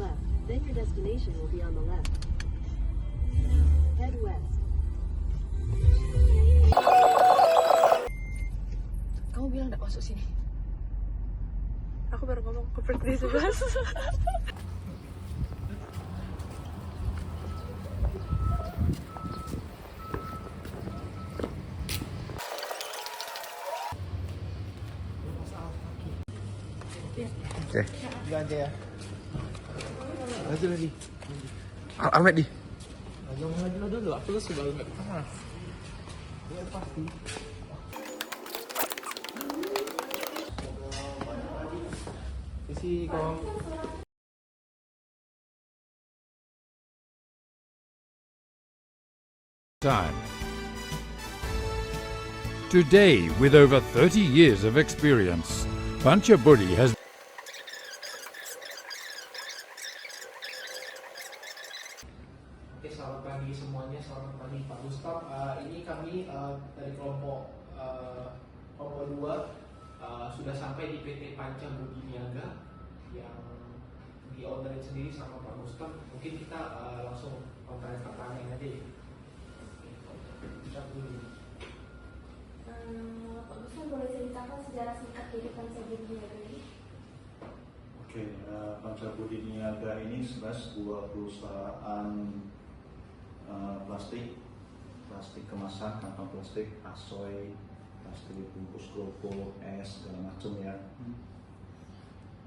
left, then your destination will be on the left. Head west. Kamu bilang nggak masuk sini. Aku baru ngomong ke di 11. Oke. Aja ya. Aja lagi. Ahmed di. Ngomong aja lo dulu. Aku lu sudah nggak ketemu. Ya pasti. Isi kong. Time. Today, with over 30 years of experience, Panchaburi has Oke, selamat pagi semuanya. Selamat pagi Pak Gustaf. Ini kami dari kelompok 2 sudah sampai di PT Panchaburi Niaga yang di orderin sendiri sama Pak Gustaf. Mungkin kita langsung pertanyaan aja ya. Kita dulu. Pak Gustaf boleh ceritakan sejarah singkat dari Panchaburi Niaga ini? Oke, Panchaburi Niaga ini sebenarnya sebuah perusahaan plastik kemasan, kantong plastik, asoy, plastik bungkus kerupuk, es, segala macam ya.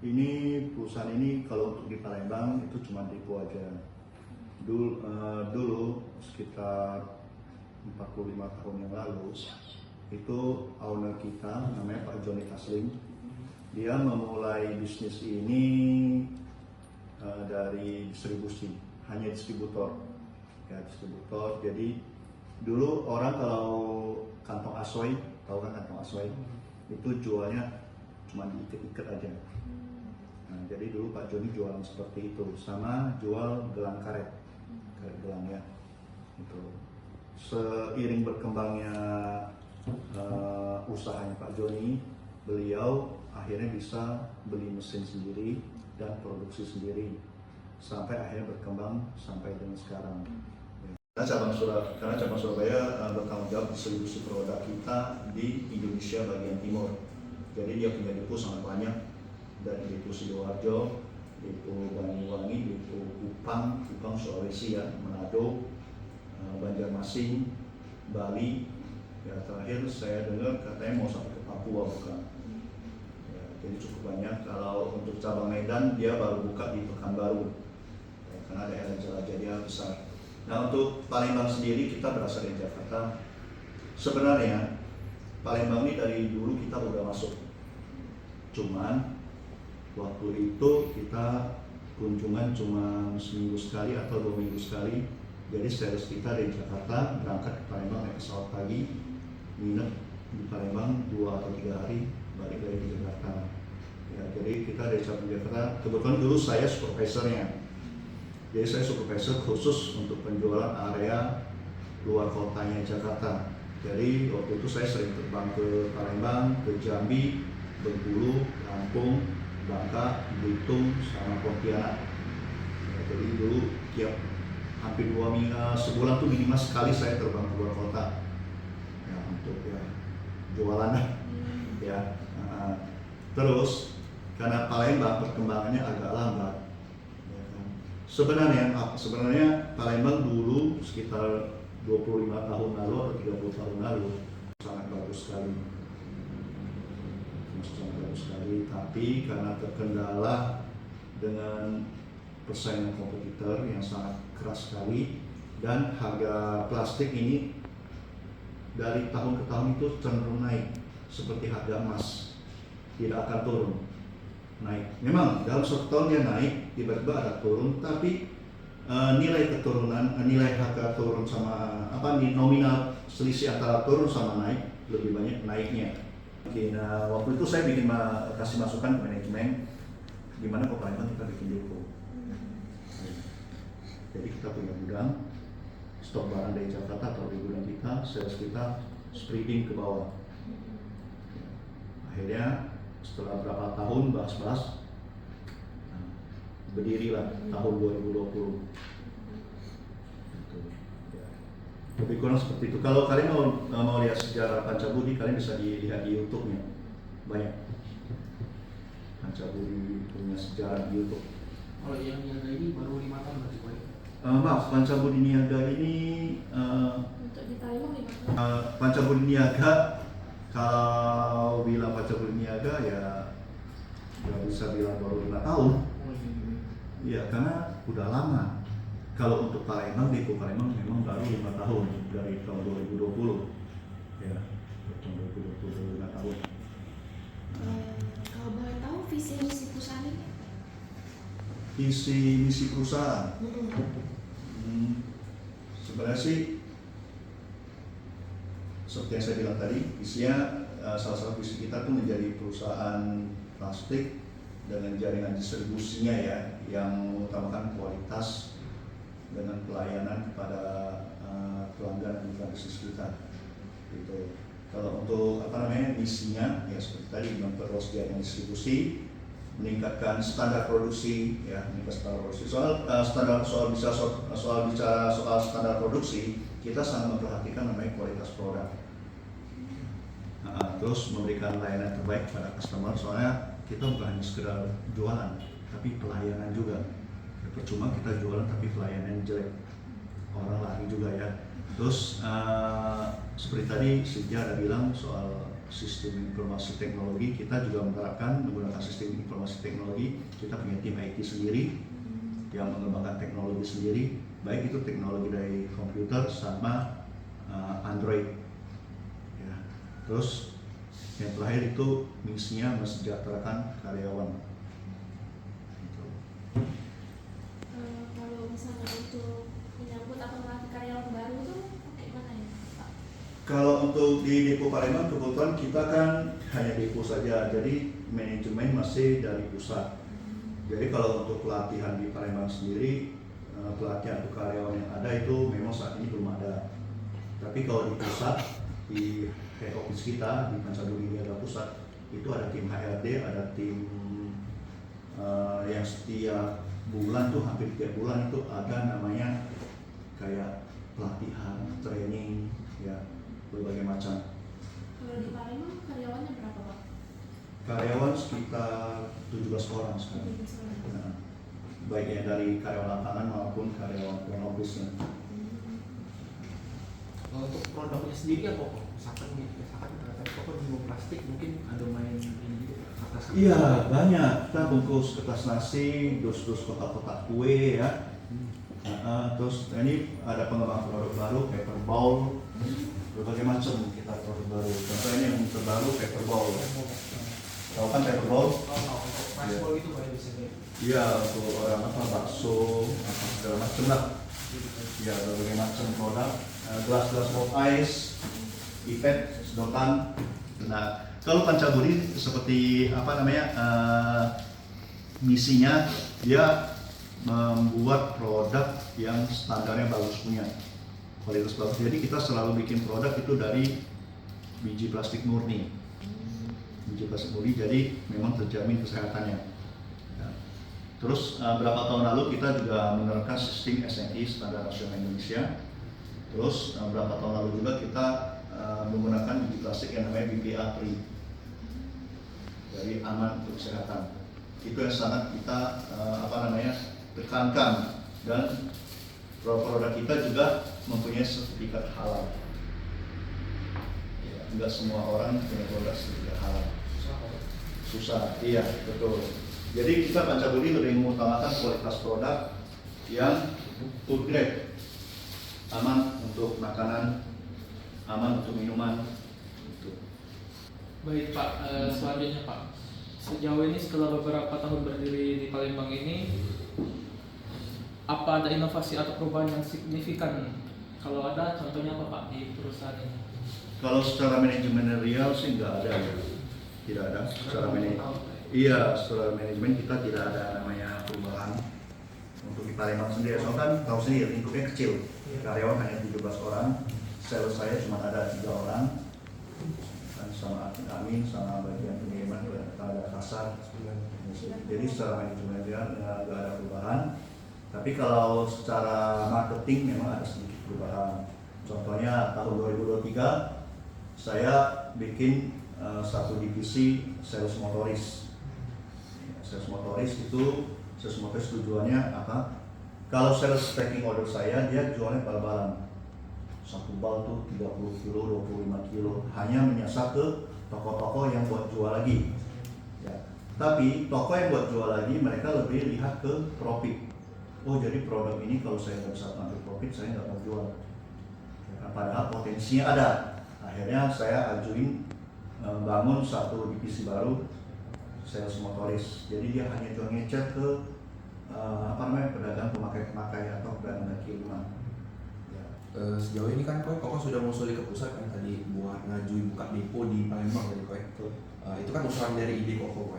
Ini perusahaan ini kalau untuk di Palembang itu cuma depo aja. Dulu sekitar 45 tahun yang lalu itu owner kita namanya Pak Joni Taslim. Dia memulai bisnis ini dari distribusi, hanya distributor. Ya, distributor. Jadi dulu orang kalau kantong asoy, tahu kan kantong asoy, itu jualnya cuma diikat-ikat aja. Nah, jadi dulu Pak Joni jualan seperti itu, sama jual gelang karet gelang ya. Itu seiring berkembangnya usahanya Pak Joni, beliau akhirnya bisa beli mesin sendiri dan produksi sendiri sampai akhirnya berkembang sampai dengan sekarang. Karena cabang Surabaya bertanggung jawab distribusi produk kita di Indonesia bagian timur. Jadi dia punya depo sangat banyak, dari depo Sidoarjo, depo Banyuwangi, depo Kupang Sulawesi ya, Manado, Banjarmasin, Bali. Ya, terakhir saya dengar katanya mau sampai ke Papua bukan. Ya, jadi cukup banyak. Kalau untuk cabang Medan dia baru buka di Pekanbaru, ya, karena daerah jelajah dia besar. Nah, untuk Palembang sendiri kita berasal dari Jakarta. Sebenarnya Palembang ini dari dulu kita udah masuk. Cuman waktu itu kita kunjungan cuma seminggu sekali atau 2 minggu sekali. Jadi sales kita dari Jakarta berangkat ke Palembang naik pesawat pagi, nginep di Palembang 2 atau 3 hari, balik lagi ke Jakarta. Ya, jadi kita dari Jakarta, kebetulan dulu saya supervisornya. Jadi saya supervisor khusus untuk penjualan area luar kotanya Jakarta. Jadi waktu itu saya sering terbang ke Palembang, ke Jambi, Bengkulu, Lampung, Bangka, Belitung, sama Pontianak. Ya, jadi dulu tiap hampir 2 minggu, sebulan tuh minimal sekali saya terbang ke luar kota. Ya, untuk ya jualan ya. Terus karena Palembang perkembangannya agak lambat. Sebenarnya Palembang dulu sekitar 25 tahun lalu atau 30 tahun lalu sangat bagus sekali, tapi karena terkendala dengan persaingan kompetitor yang sangat keras sekali dan harga plastik ini dari tahun ke tahun itu cenderung naik seperti harga emas, tidak akan turun. Naik. Memang dalam 1 tahun dia naik, tiba-tiba ada turun, tapi nilai harga turun sama nominal selisih antara turun sama naik lebih banyak naiknya. Waktu itu saya kasih masukan ke manajemen, gimana kok Palembang kita bikin depo. Jadi kita punya gudang, stok barang dari Jakarta atau di gudang kita, sales kita spreading ke bawah. Akhirnya setelah berapa tahun bahas-bahas, berdiri lah tahun 2020. Gitu. Ya. Lebih kurang seperti itu. Kalau kalian mau lihat sejarah Pancabudi, kalian bisa dilihat di YouTube-nya. Banyak Pancabudi punya sejarah di YouTube. Kalau yang niaga ini baru 5 tahun berarti Pak? Maaf, Pancabudi Niaga ini Untuk di Palembang 5 tahun. Pancabudi Niaga, kalau bilang Pancabudi Niaga ya bisa bilang baru 5 tahun. Ya karena udah lama. Kalau untuk Palembang, Depo Palembang memang baru 5 tahun dari tahun 2020. Ya, tahun 2020 5 tahun. Kalau boleh tahu visi misi perusahaan ini? Visi misi perusahaan. Sebenarnya sih seperti yang saya bilang tadi, visinya salah satu visi kita tuh menjadi perusahaan plastik dengan jaringan distribusinya ya, yang mengutamakan kualitas dengan pelayanan kepada pelanggan dan mitra bisnis kita. Gitu. Kalau untuk misinya ya seperti tadi, memperluas jaringan distribusi, meningkatkan standar produksi, ya meningkatkan standar produksi. Soal bicara standar produksi, kita sangat memperhatikan namanya kualitas produk. Terus memberikan layanan terbaik kepada customer, soalnya kita bukan hanya sekedar jualan, tapi pelayanan juga. Ya, percuma kita jualan tapi pelayanan jelek, orang lari juga ya. Terus seperti tadi Sintia ada bilang soal sistem informasi teknologi, kita juga menerapkan menggunakan sistem informasi teknologi. Kita punya tim IT sendiri yang mengembangkan teknologi sendiri, baik itu teknologi dari komputer sama Android. Ya. Terus yang terakhir itu misinya mensejahterakan karyawan. Gitu. Kalau misalnya untuk menyambut atau melatih karyawan baru itu gimana ya Pak? Kalau untuk di Depo Palembang kebetulan kita kan hanya depo saja, jadi manajemen masih dari pusat. Jadi kalau untuk pelatihan di Palembang sendiri, pelatihan untuk karyawan yang ada itu memang saat ini belum ada. Tapi kalau di pusat, di head office kita di Pancabudi Niaga Pusat itu ada tim HRD, ada tim yang setiap bulan tuh hampir tiap bulan itu ada namanya kayak pelatihan, training, ya berbagai macam. Kalau di Palembang karyawannya berapa Pak? Karyawan sekitar 17 orang sekarang. Nah, baik yang dari karyawan lapangan maupun karyawan front office-nya. Untuk produknya sendiri apa kok? Misalkan kok di plastik mungkin ada main ini kertas. Iya banyak. Kita bungkus kertas nasi, dus-dus kotak-kotak kue ya. Terus ini ada pengembangan produk baru, paper bowl, berbagai macam kita produk baru. Contohnya yang terbaru paper bowl. Tahu kan paper bowl? Untuk rice bowl itu banyak biasanya. Iya, untuk orang bakso, segala macam lah. Ya berbagai macam produk. Gelas-gelas pop ice, pipet, sedotan. Nah, kalau Pancabudi seperti misinya dia membuat produk yang standarnya bagus punya, kualitas bagus. Jadi kita selalu bikin produk itu dari biji plastik murni. Biji plastik murni, jadi memang terjamin kesehatannya. Ya. Terus beberapa tahun lalu kita juga menerapkan sistem SNI Standar Nasional Indonesia. Terus beberapa tahun lalu juga kita menggunakan biji plastik yang namanya BPA free, jadi aman untuk kesehatan. Itu yang sangat kita tekankan, dan produk kita juga mempunyai sertifikat halal. Ya, enggak semua orang punya produk sertifikat halal. Susah, iya betul. Jadi kita Pancabudi lebih mengutamakan kualitas produk yang food grade, aman untuk makanan, aman untuk minuman. Gitu. Baik Pak, selanjutnya Pak, sejauh ini setelah beberapa tahun berdiri di Palembang ini, apa ada inovasi atau perubahan yang signifikan? Kalau ada, contohnya apa Pak di perusahaan ini? Kalau secara manajerial sih nggak ada ya, tidak ada. Secara manajemen kita tidak ada namanya perubahan untuk di Palembang sendiri. Soalnya kan tahu sendiri lingkupnya kecil, karyawan hanya 17 orang, sales saya cuma ada 3 orang, dan sama admin sama bagian pengiriman ada kasar. Jadi secara manajemen nggak ada perubahan. Tapi kalau secara marketing memang ada sedikit perubahan. Contohnya tahun 2023 saya bikin satu divisi sales motoris. Sales motoris tujuannya apa? Kalau sales packing order saya, dia jualnya bal-balan. Satu bal tuh 30 kilo, 25 kilo, hanya menyasar ke toko-toko yang buat jual lagi. Ya. Tapi toko yang buat jual lagi, mereka lebih lihat ke profit. Oh, jadi produk ini kalau saya nggak bisa ambil profit, saya nggak mau jual. Ya, padahal potensinya ada. Akhirnya saya ajuin bangun satu divisi baru, sales motoris. Jadi dia hanya jual ngecat ke pedagang pemakai atau pedagang kaki lima. Ya. Sejauh ini kan Koko sudah mengusuli ke pusat kan tadi buat ngajuin buka depo di Palembang tadi Koko. Itu kan usulan dari ide Koko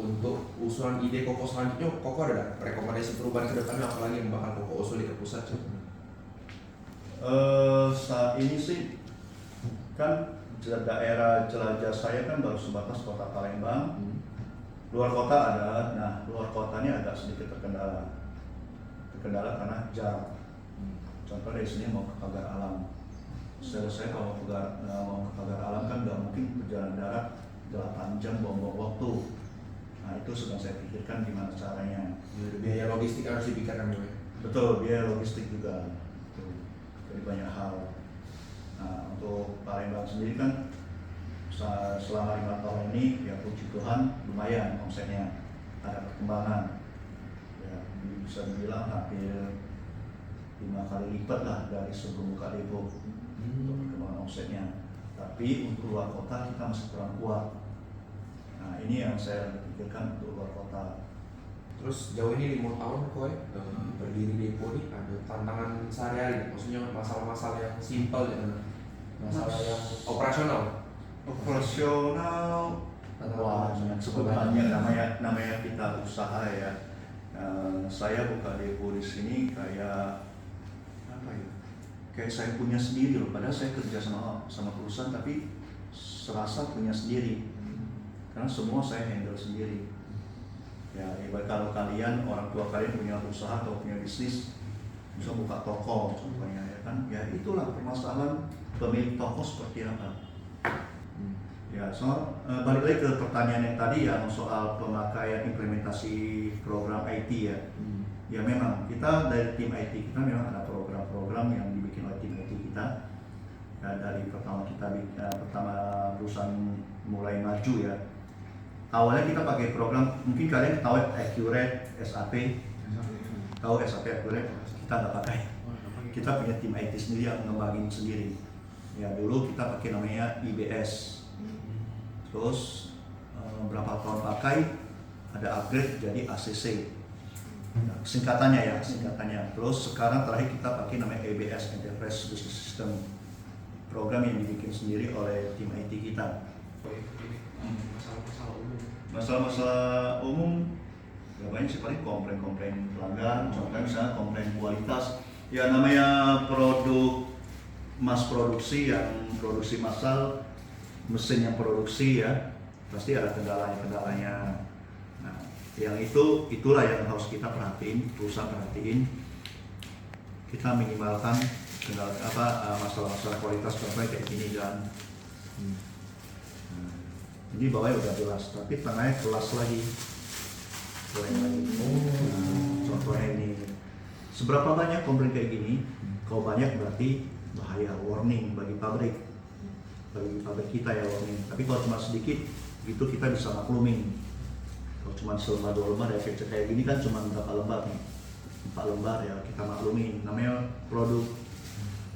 untuk usulan ide Koko selanjutnya, Koko ada rekomendasi perubahan ke depannya apalagi yang bakal Koko usuli ke pusat? Saat ini sih kan daerah jelajah saya kan baru sebatas kota Palembang. Luar kota ada, nah luar kota ini agak sedikit terkendala karena jarak. Contoh dari sini mau ke Pagar Alam, saya kalau mau ke Pagar Alam kan nggak mungkin berjalan darat 8 jam buang-buang waktu. Nah itu sedang saya pikirkan gimana caranya. Biaya logistik harus dipikirkan juga. Betul, biaya logistik juga. Jadi banyak hal. Nah untuk Palembang sendiri kan selama 5 tahun ini ya puji Tuhan lumayan omsetnya, ada perkembangan ya, bisa dibilang hampir 5 kali lipat lah dari sebelum buka depo untuk perkembangan omsetnya. Tapi untuk luar kota kita masih kurang kuat. Nah ini yang saya pikirkan untuk luar kota. Terus jauh ini 5 tahun berdiri depo nih ada tantangan sehari-hari, maksudnya masalah-masalah yang simpel ya, masalah yang operasional. Banyak sebenarnya, namanya kita usaha ya. Saya buka depo di sini kayak apa ya? Kayak saya punya sendiri loh. Padahal saya kerja sama perusahaan tapi serasa punya sendiri. Karena semua saya handle sendiri. Ya, ibarat kalau kalian orang tua kalian punya usaha atau punya bisnis, bisa buka toko contohnya ya kan? Ya itulah permasalahan pemilik toko seperti apa. Ya, balik lagi ke pertanyaan yang tadi ya soal pemakaian implementasi program IT ya. Ya memang kita dari tim IT kita memang ada program-program yang dibikin oleh tim IT kita. Ya, dari pertama perusahaan mulai maju ya. Awalnya kita pakai program, mungkin kalian tahu Accurate, SAP. Tahu SAP Accurate? Kita nggak pakai. Kita punya tim IT sendiri yang ngembangin sendiri. Ya dulu kita pakai namanya IBS. Terus berapa tahun pakai ada upgrade jadi ACC. Nah, singkatannya. Terus sekarang terakhir kita pakai namanya EBS, Enterprise Business System, program yang dibikin sendiri oleh tim IT kita. Masalah-masalah umum ya banyak sih, paling komplain pelanggan. Contohnya misalnya komplain kualitas. Ya namanya produk mass produksi yang produksi massal, mesin yang produksi ya pasti ada kendalanya. Nah, yang itulah yang harus kita perhatiin, perusahaan perhatiin. Kita minimalkan masalah-masalah kualitas contohnya kayak gini kan. Ini bawahnya udah jelas, tapi tengahnya kelas lagi. Contohnya ini. Seberapa banyak komplain kayak gini? Kalau banyak berarti bahaya, warning bagi pabrik kita ya, warning. Tapi kalau cuma sedikit gitu kita bisa maklumin. Kalau cuma selembar 2 lembar ya kayak gini kan cuma berapa lembar nih, 4 lembar ya kita maklumin. Namanya produk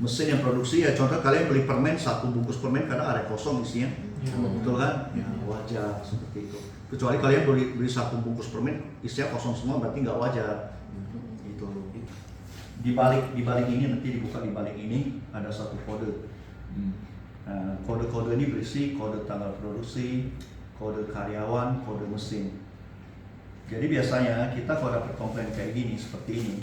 mesin yang produksi ya, contoh kalian beli permen, 1 bungkus permen karena ada kosong isinya, betul kan? Ya wajar seperti itu. Kecuali kalian beli 1 bungkus permen isinya kosong semua, berarti nggak wajar. Gitu. Di balik ini nanti dibuka, di balik ini ada 1 kode. Nah, kode-kode ini berisi kode tanggal produksi, kode karyawan, kode mesin. Jadi biasanya kita kalau dapat komplain kayak gini seperti ini,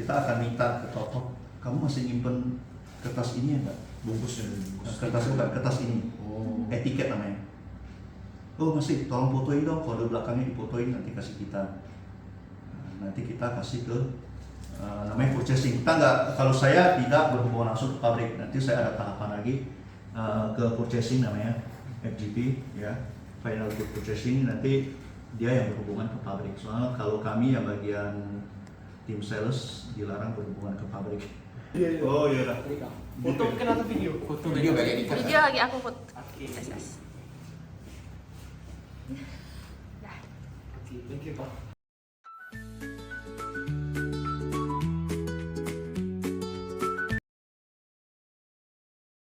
kita akan minta ke toko, kamu masih nyimpen kertas ini ya enggak? Bungkusnya. Kertas ini, etiket namanya. oh masih tolong fotoin dong, kode belakangnya difotoin, nanti kasih kita. Nanti kita kasih ke namanya purchasing. Kita nggak, kalau saya tidak berhubungan langsung ke pabrik, nanti saya ada tahapan lagi ke purchasing namanya FGP ya, final good purchasing, nanti dia yang berhubungan ke pabrik. Soalnya kalau kami yang bagian tim sales dilarang berhubungan ke pabrik. Oh iya. Foto mungkin atau video? Foto Video kayak ikan. Video lagi aku foto. Oke. Yes. Oke, thank you Pak.